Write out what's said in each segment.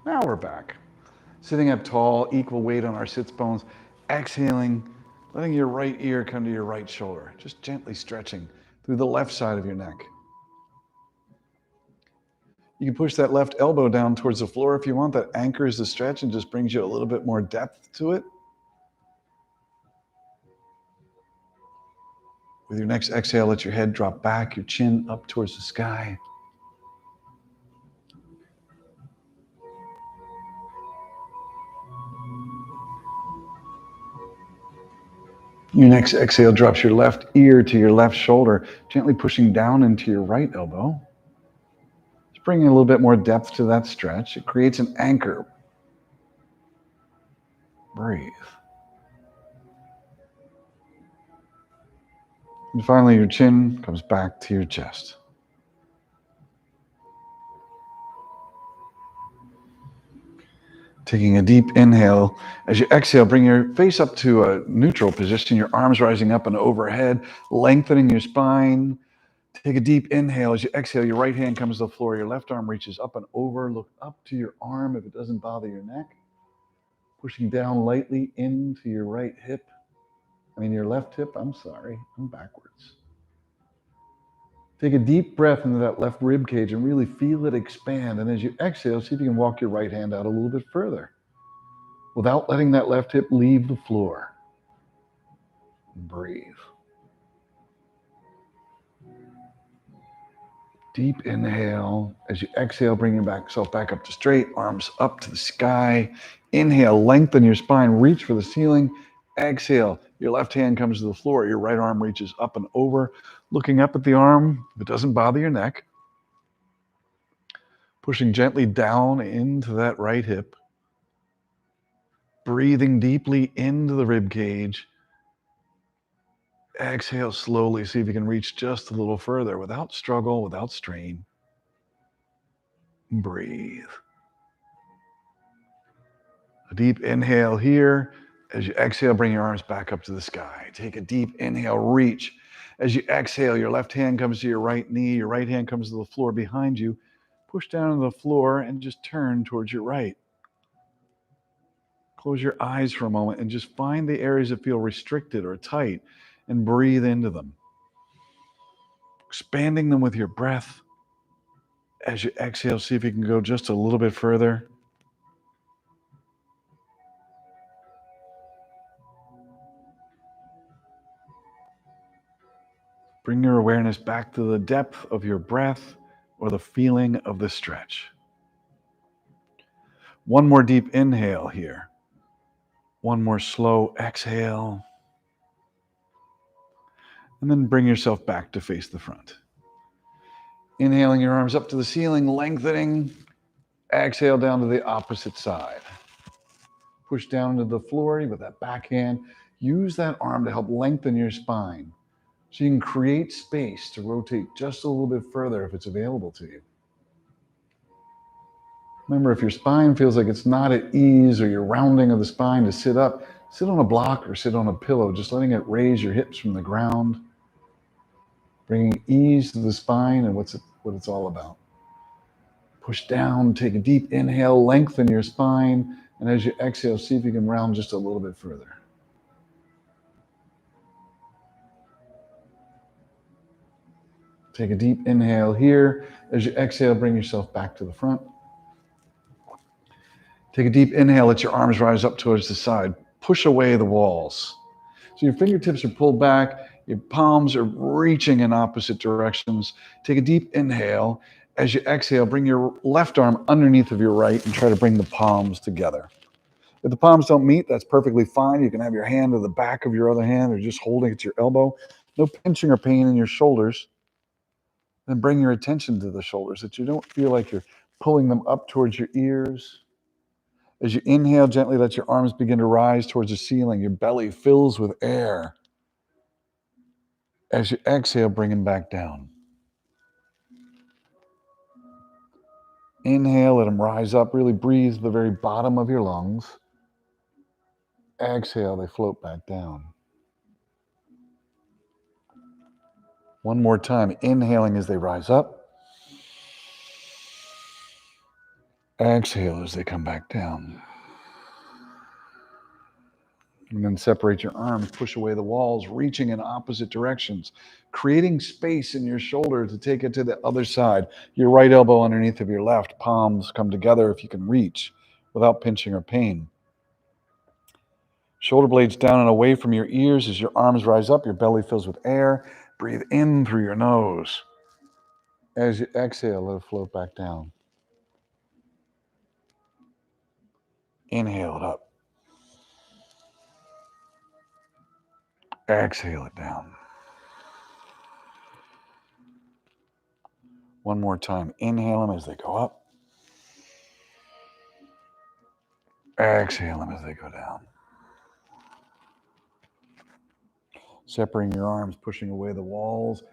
Now we're back. Sitting up tall, equal weight on our sits bones, exhaling, letting your right ear come to your right shoulder, just gently stretching through the left side of your neck. You can push that left elbow down towards the floor if you want. That anchors the stretch and just brings you a little bit more depth to it. With your next exhale, let your head drop back, your chin up towards the sky. Your next exhale drops your left ear to your left shoulder, gently pushing down into your right elbow. Just bringing a little bit more depth to that stretch. It creates an anchor. Breathe. And finally, your chin comes back to your chest. Taking a deep inhale. As you exhale, bring your face up to a neutral position, your arms rising up and overhead, lengthening your spine. Take a deep inhale. As you exhale, your right hand comes to the floor, your left arm reaches up and over. Look up to your arm if it doesn't bother your neck. Pushing down lightly into your right hip. Your left hip, I'm sorry, I'm backwards. Take a deep breath into that left rib cage and really feel it expand. And as you exhale, see if you can walk your right hand out a little bit further without letting that left hip leave the floor. Breathe. Deep inhale. As you exhale, bring yourself back up to straight, arms up to the sky. Inhale, lengthen your spine, reach for the ceiling. Exhale, your left hand comes to the floor, your right arm reaches up and over, looking up at the arm if it doesn't bother your neck. Pushing gently down into that right hip. Breathing deeply into the rib cage. Exhale slowly, see if you can reach just a little further without struggle, without strain. Breathe. A deep inhale here. As you exhale, bring your arms back up to the sky. Take a deep inhale, reach. As you exhale, your left hand comes to your right knee, your right hand comes to the floor behind you. Push down to the floor and just turn towards your right. Close your eyes for a moment and just find the areas that feel restricted or tight and breathe into them. Expanding them with your breath. As you exhale, see if you can go just a little bit further. Bring your awareness back to the depth of your breath or the feeling of the stretch. One more deep inhale here. One more slow exhale. And then bring yourself back to face the front. Inhaling your arms up to the ceiling, lengthening. Exhale down to the opposite side. Push down to the floor with that back hand. Use that arm to help lengthen your spine so you can create space to rotate just a little bit further if it's available to you. Remember, if your spine feels like it's not at ease or you're rounding of the spine to sit up, sit on a block or sit on a pillow, just letting it raise your hips from the ground, bringing ease to the spine and what it's all about. Push down, take a deep inhale, lengthen your spine, and as you exhale, see if you can round just a little bit further. Take a deep inhale here. As you exhale, bring yourself back to the front. Take a deep inhale, let your arms rise up towards the side. Push away the walls. So your fingertips are pulled back, your palms are reaching in opposite directions. Take a deep inhale. As you exhale, bring your left arm underneath of your right and try to bring the palms together. If the palms don't meet, that's perfectly fine. You can have your hand to the back of your other hand or just holding it to your elbow. No pinching or pain in your shoulders. Then bring your attention to the shoulders, that you don't feel like you're pulling them up towards your ears. As you inhale, gently let your arms begin to rise towards the ceiling. Your belly fills with air. As you exhale, bring them back down. Inhale, let them rise up. Really breathe the very bottom of your lungs. Exhale, they float back down. One more time, inhaling as they rise up. Exhale as they come back down. And then separate your arms, push away the walls, reaching in opposite directions, creating space in your shoulder to take it to the other side. Your right elbow underneath of your left, palms come together if you can reach without pinching or pain. Shoulder blades down and away from your ears as your arms rise up, your belly fills with air. Breathe in through your nose. As you exhale, let it float back down. Inhale it up. Exhale it down. One more time. Inhale them as they go up. Exhale them as they go down. Separating your arms, pushing away the walls.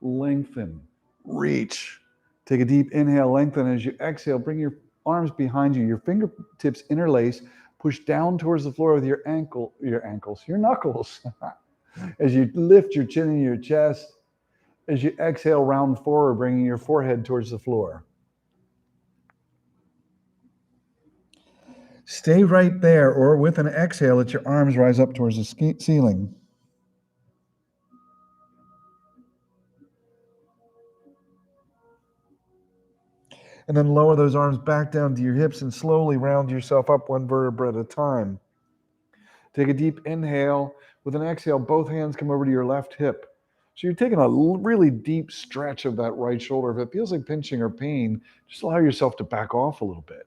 Lengthen. Reach. Take a deep inhale, lengthen. As you exhale, bring your arms behind you. Your fingertips interlace. Push down towards the floor with your knuckles. As you lift your chin and your chest. As you exhale, round forward, bringing your forehead towards the floor. Stay right there, or with an exhale, let your arms rise up towards the ceiling. And then lower those arms back down to your hips and slowly round yourself up one vertebra at a time. Take a deep inhale. With an exhale, both hands come over to your left hip. So you're taking a really deep stretch of that right shoulder. If it feels like pinching or pain, just allow yourself to back off a little bit.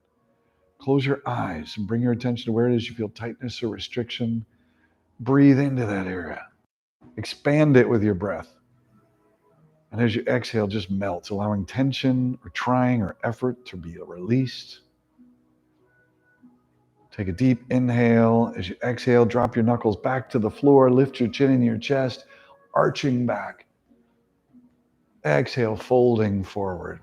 Close your eyes and bring your attention to where it is you feel tightness or restriction. Breathe into that area. Expand it with your breath. And as you exhale, just melt, allowing tension or trying or effort to be released. Take a deep inhale. As you exhale, drop your knuckles back to the floor. Lift your chin into your chest, arching back. Exhale, folding forward.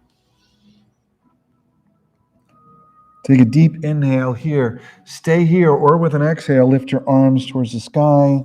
Take a deep inhale here. Stay here, or with an exhale, lift your arms towards the sky.